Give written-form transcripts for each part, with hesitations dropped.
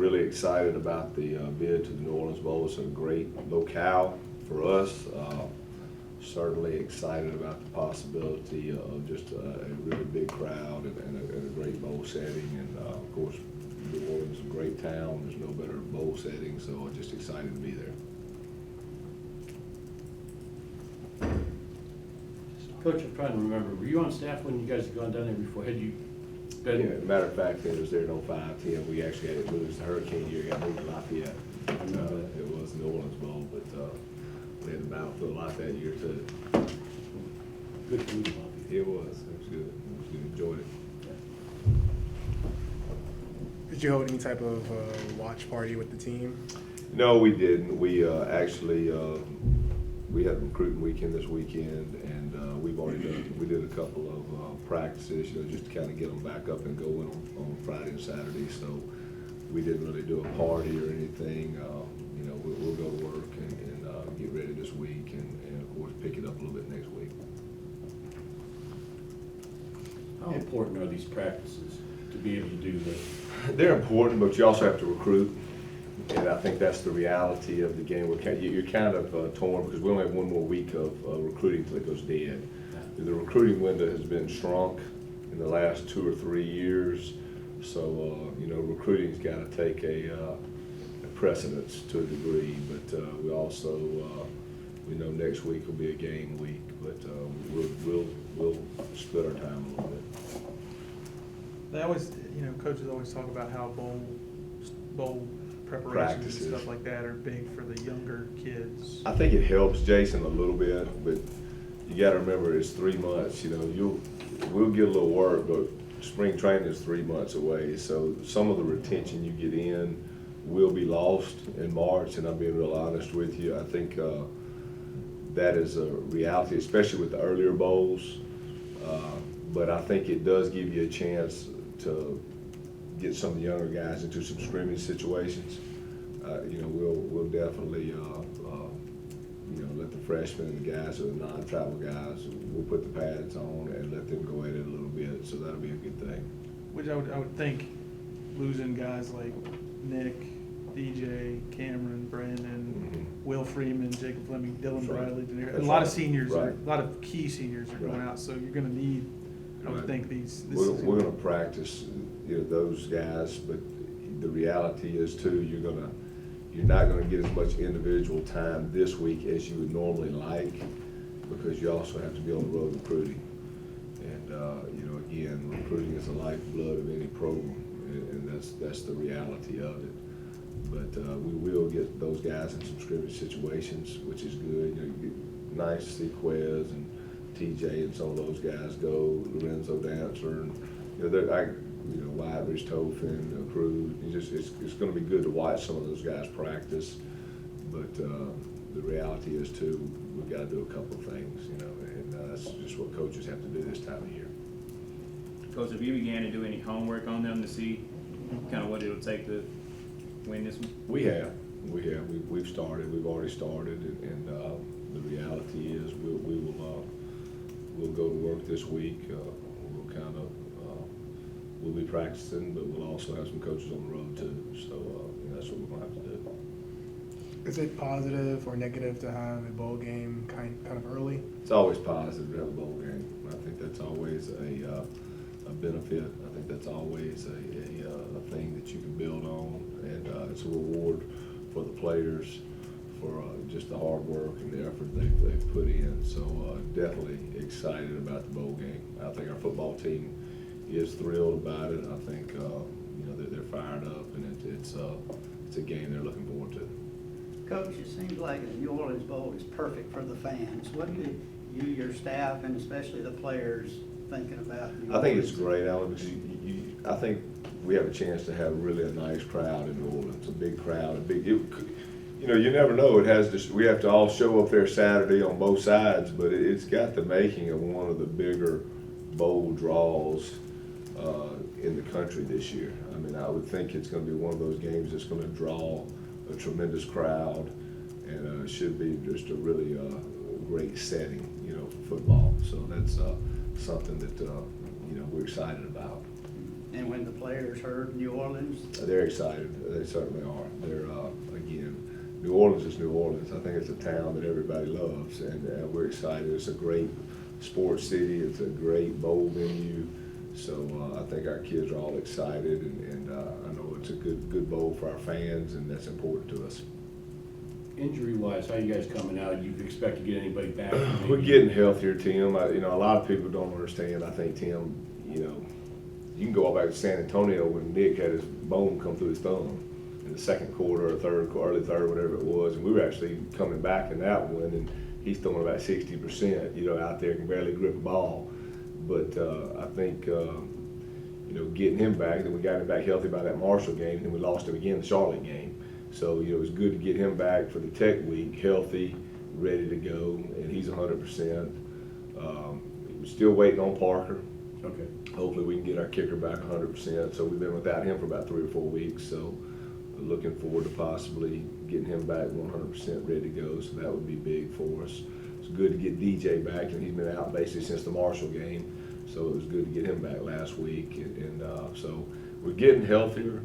really excited about the bid to the New Orleans Bowl. It's a great locale for us. Certainly excited about the possibility of just a really big crowd and a great bowl setting. And of course, New Orleans is a great town. There's no better bowl setting, so I'm just excited to be there. Coach, I'm trying to remember, were you on staff when you guys had gone down there before? Had you been? Yeah, matter of fact, it was there in 05-10. We actually had it moved. The hurricane year got moved to Lafayette. It was New Orleans Bowl, but we had a battlefield a lot that year too. Good food, Bobby. It was. It was good. It was good. Enjoyed it. Did you hold any type of watch party with the team? No, we didn't. We actually we had a recruiting weekend this weekend, and we've already done. We did a couple of practices, just to kind of get them back up and going on Friday and Saturday. So we didn't really do a party or anything. We'll go to work and get ready this week, and of course pick it up a little bit next week. How important are these practices to be able to do this? They're important, but you also have to recruit, and I think that's the reality of the game. You're kind of torn because we only have one more week of recruiting till it goes dead. The recruiting window has been shrunk in the last 2 or 3 years, so recruiting's got to take a precedence to a degree. But we also we know next week will be a game week, but we'll split our time a little bit. They always, coaches always talk about how bowl preparations Practices. and stuff like that are big for the younger kids. I think it helps Jason a little bit, but you got to remember it's 3 months. We'll get a little work, but spring training is 3 months away. So some of the retention you get in will be lost in March, and I'm being real honest with you. I think that is a reality, especially with the earlier bowls. But I think it does give you a chance to get some of the younger guys into some scrimmage situations. We'll definitely let the freshmen and the guys who are non-travel guys, we'll put the pads on and let them go at it a little bit. So that'll be a good thing. Which I would think losing guys like Nick, DJ, Cameron, Brandon, Will Freeman, Jacob Fleming, Dylan Briley, a lot of seniors, a lot of key seniors are going out. So you're going to need, I would think We're going to practice, those guys, but the reality is too, you're not going to get as much individual time this week as you would normally like, because you also have to be on the road recruiting. And again, recruiting is the lifeblood of any program, and that's the reality of it. But we will get those guys in some scrimmage situations, which is good. Nice to see Quez and TJ and some of those guys go. Lorenzo Dancer and Wyatt Rich Tofin, Cruz. It's going to be good to watch some of those guys practice. But the reality is too, we've got to do a couple of things, and that's just what coaches have to do this time of year. Coach, have you began to do any homework on them to see kind of what it'll take to win this one? We have. We've started. We've already started, and the reality is we'll go to work this week. We'll be practicing, but we'll also have some coaches on the road too. So that's what we're going to have to do. Is it positive or negative to have a bowl game kind of early? It's always positive to have a bowl game. I think that's always a benefit. I think that's always a thing that you can build on, and it's a reward for the players for just the hard work and the effort they've put in. So definitely excited about the bowl game. I think our football team is thrilled about it. I think they're fired up, and it's a game they're looking forward to. Coach, it seems like the New Orleans Bowl is perfect for the fans. What do you, your staff, and especially the players thinking about New Orleans? I think it's great, Alan, because I think we have a chance to have really a nice crowd in New Orleans, a big crowd, you never know. It has this. We have to all show up there Saturday on both sides, but it's got the making of one of the bigger bowl draws in the country this year. I mean, I would think it's going to be one of those games that's going to draw a tremendous crowd, and it should be just a really great setting, for football. So that's something that we're excited about. And when the players heard New Orleans, They're excited. They certainly are. They're, again, New Orleans is New Orleans. I think it's a town that everybody loves, and we're excited. It's a great sports city. It's a great bowl venue. So I think our kids are all excited, and I know it's a good bowl for our fans, and that's important to us. Injury-wise, how you guys coming out? You expect to get anybody back? We're getting healthier, Tim. You know, a lot of people don't understand. I think, Tim, you know, you can go all back to San Antonio when Nick had his bone come through his thumb in the second quarter or early third, whatever it was, and we were actually coming back in that one, and he's throwing about 60%, you know, out there, can barely grip a ball. But I think, you know, getting him back, then we got him back healthy by that Marshall game, and then we lost him again in the Charlotte game. So, you know, it was good to get him back for the Tech week, healthy, ready to go, and he's 100%. We're still waiting on Parker. Okay. Hopefully we can get our kicker back 100%. So we've been without him for about 3 or 4 weeks. So looking forward to possibly getting him back 100% ready to go. So that would be big for us. It's good to get DJ back, and he's been out basically since the Marshall game. So it was good to get him back last week. And so we're getting healthier.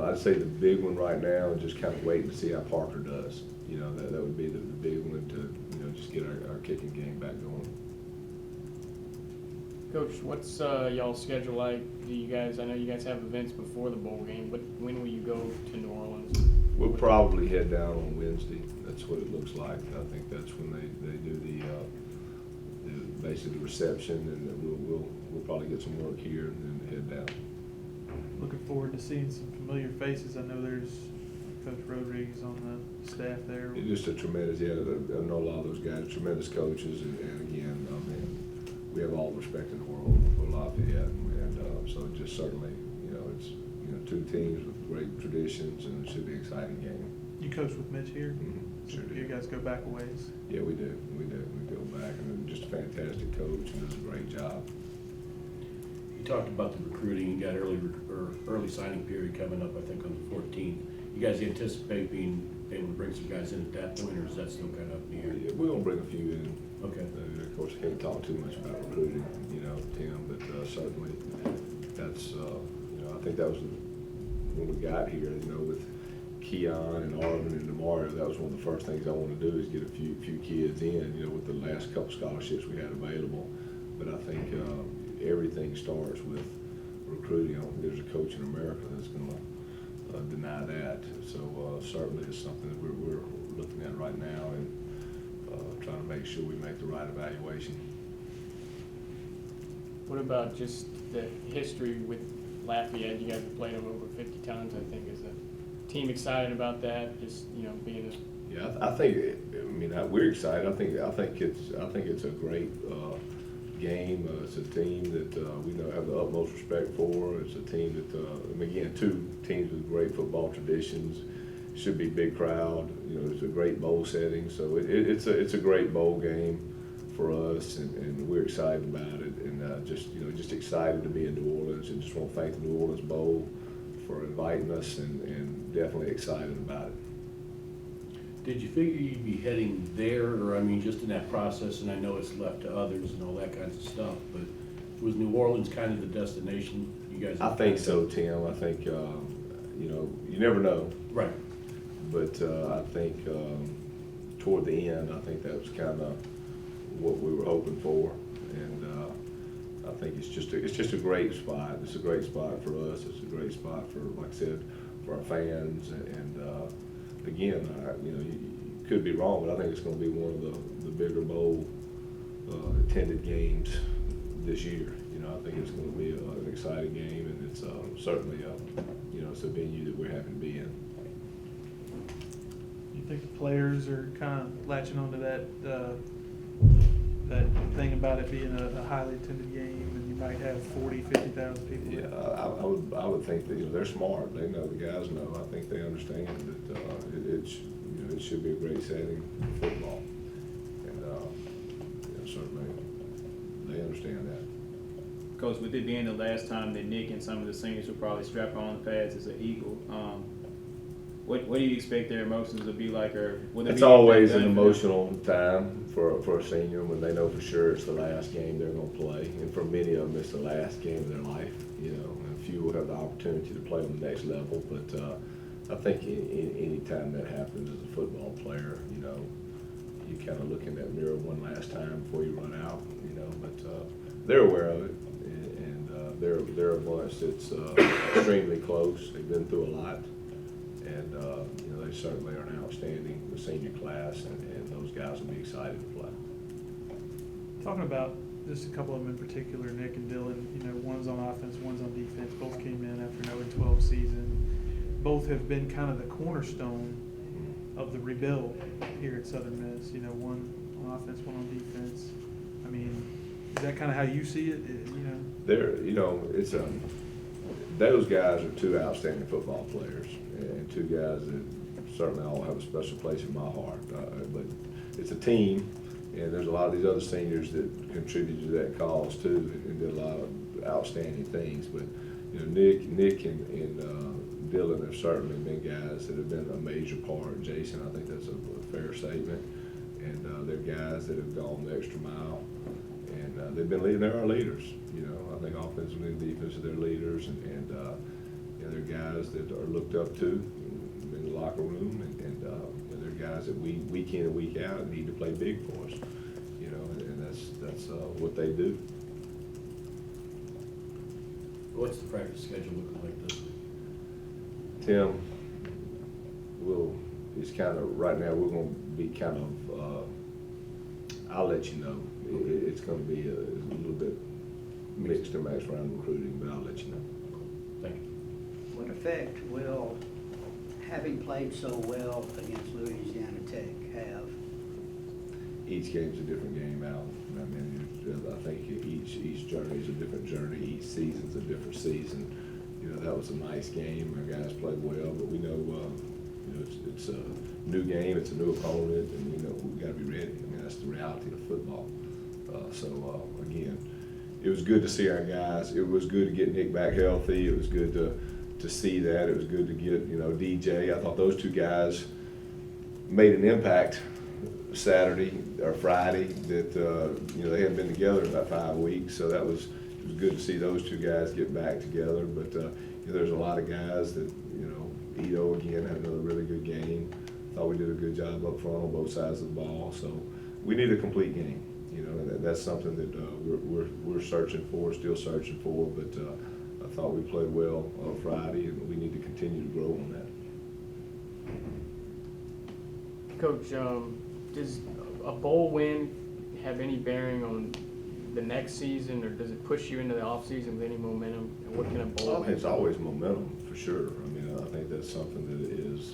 I'd say the big one right now is just kind of waiting to see how Parker does. You know, that would be the big one to, you know, just get our kicking game back going. Coach, what's y'all's schedule like? Do you guys? I know you guys have events before the bowl game, but when will you go to New Orleans? We'll probably head down on Wednesday. That's what it looks like. I think that's when they do the basically the reception, and then we'll probably get some work here and then head down. Looking forward to seeing some familiar faces. I know there's Coach Rodriguez on the staff there. It's just a tremendous, yeah, I know a lot of those guys, tremendous coaches, and again, I mean, we have all the respect in the world for Lafayette, and so just certainly, you know, it's, you know, 2 teams with great traditions, and it should be an exciting game. You coach with Mitch here? Mm-hmm. Sure do. You guys go back a ways? Yeah, we do. We go back, and just a fantastic coach, and does a great job. You talked about the recruiting. You got early signing period coming up, I think, on the 14th. You guys anticipate being able to bring some guys in at that point, or is that still kind of up in the air? Yeah, we're gonna bring a few in. Okay. Of course, I can't talk too much about recruiting, you know, Tim, but certainly that's, you know, I think that was when we got here, you know, with Keon and Arvin and Demario, that was one of the first things I want to do is get a few kids in, you know, with the last couple scholarships we had available. But I think everything starts with recruiting. I don't think there's a coach in America that's going to deny that. So certainly it's something that we're looking at right now, and trying to make sure we make the right evaluation. What about just the history with Lafayette? You guys have played them over 50 times, I think. Is the team excited about that? Just, you know, being a Yeah, I think. I mean, we're excited. I think it's a great game. It's a team that we know have the utmost respect for. It's a team that, again, 2 teams with great football traditions. Should be big crowd. You know, it's a great bowl setting. So it's a great bowl game for us, and we're excited about it. And just excited to be in New Orleans, and just want to thank the New Orleans Bowl for inviting us, and definitely excited about it. Did you figure you'd be heading there, or I mean, just in that process, and I know it's left to others and all that kinds of stuff, but was New Orleans kind of the destination you guys? I think so, Tim. I think, you know, you never know. Right. But I think toward the end, I think that was kind of what we were hoping for. And I think it's just a great spot. It's a great spot for us. It's a great spot for, like I said, for our fans. And again, you know, you could be wrong, but I think it's going to be one of the bigger bowl attended games this year. You know, I think it's going to be an exciting game, and it's certainly you know, it's a venue that we're happy to be in. You think the players are kind of latching onto that thing about it being a highly attended game, and you might have 40, 50,000 people? Yeah, I would think that, you know, they're smart. They know, the guys know. I think they understand that you know, it should be a great setting for football, and you know, certainly they understand that. Coach, with it being the last time that Nick and some of the seniors will probably strap on the pads as an Eagle, what do you expect their emotions to be like, or will it It's be always an done for them? emotional time for a senior when they know for sure it's the last game they're going to play, and for many of them it's the last game of their life. You know, and a few will have the opportunity to play on the next level, but I think any time that happens as a football player, you know, you kind of look in that mirror one last time before you run out. You know, but they're aware of it, and they're a bunch that's extremely close. They've been through a lot. And, you know, they certainly are an outstanding senior class, and those guys will be excited to play. Talking about just a couple of them in particular, Nick and Dylan, you know, one's on offense, one's on defense. Both came in after an 0-12 season. Both have been kind of the cornerstone of the rebuild here at Southern Miss. You know, one on offense, one on defense. I mean, is that kind of how you see it? You know, You know, it's those guys are two outstanding football players, and two guys that certainly all have a special place in my heart. But it's a team, and there's a lot of these other seniors that contributed to that cause too, and did a lot of outstanding things. But you know, Nick and Dylan have certainly been guys that have been a major part. Jason, I think that's a fair statement. And they're guys that have gone the extra mile, and they've been leading. They're our leaders. You know, I think offensively and defensively they're leaders, and you know, they're guys that are looked up to in the locker room, and you know, they're guys that we week in and week out need to play big for us. You know, and that's what they do. What's the practice schedule looking like this week? Tim, it's kind of, right now, we're going to be kind of, I'll let you know. It's going to be a little bit mixed and matched around recruiting, but I'll let you know. Thank you. What effect will having played so well against Louisiana Tech have? Each game's a different game, Al. I mean, I think each journey is a different journey. Each season's a different season. You know, that was a nice game. Our guys played well, but we know, you know, it's a new game. It's a new opponent, and you know we've got to be ready. I mean, that's the reality of football. Again, it was good to see our guys. It was good to get Nick back healthy. It was good to see that. It was good to get, you know, DJ. I thought those two guys made an impact Saturday or Friday that, you know, they hadn't been together in about 5 weeks. So it was good to see those two guys get back together. But you know, there's a lot of guys that, you know, Ito again had another really good game. Thought we did a good job up front on both sides of the ball. So we need a complete game. You know, and that's something that we're searching for, still searching for. But I thought we played well on Friday, and we need to continue to grow on that. Coach, does a bowl win have any bearing on the next season, or does it push you into the off season with any momentum? And what can a bowl? It's always momentum for sure. I mean, I think that's something that is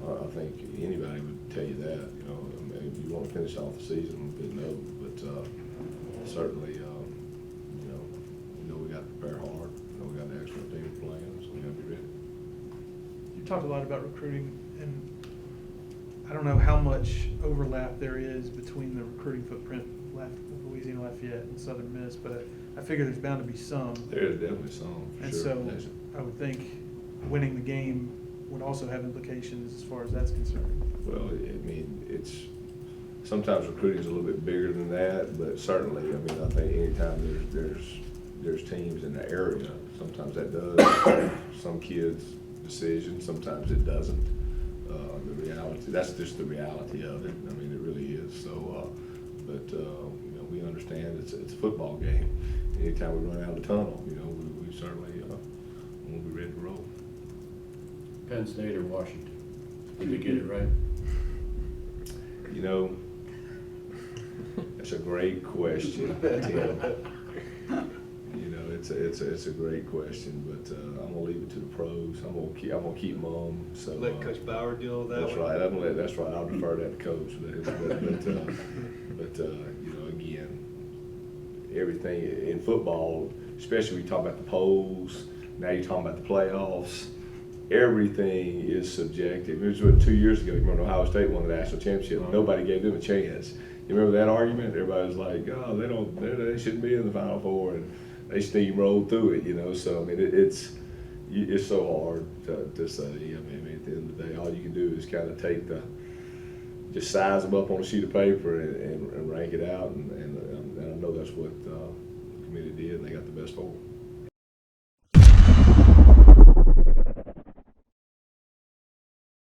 I think anybody would tell you that. You know, I mean, if you want to finish off the season, no. But certainly, you know, we got to prepare hard. You know, we got an excellent team playing, so we got to be ready. you talked a lot about recruiting, and I don't know how much overlap there is between the recruiting footprint of Louisiana-Lafayette and Southern Miss, but I figure there's bound to be some. There is definitely some, for And sure. so Yes. I would think winning the game would also have implications as far as that's concerned. Well, I mean, sometimes recruiting's a little bit bigger than that, but certainly, I mean, I think anytime there's teams in the area, sometimes that does affect some kids' decisions, sometimes it doesn't. The reality, that's just the reality of it. I mean, it really is. So, but you know, we understand it's a football game. Anytime we run out of the tunnel, you know, we certainly want to be ready to roll. Penn State or Washington? Did they get it right? You know, that's a great question, Tim. You know, it's a great question, but I'm gonna leave it to the pros. I'm gonna keep mum. So Let Coach Bauer deal with that that's one. right. That's right. I'll defer that to Coach. But you know, again, everything in football, especially when you talk about the polls. Now you're talking about the playoffs. Everything is subjective. It was 2 years ago. You remember Ohio State won the national championship. Nobody gave them a chance. You remember that argument? Everybody was like, "Oh, they shouldn't be in the Final Four," and they steamrolled through it. You know, so I mean, it's so hard to say. I mean, at the end of the day, all you can do is kind of take just size them up on a sheet of paper and rank it out, and I know that's what the committee did, and they got the best 4.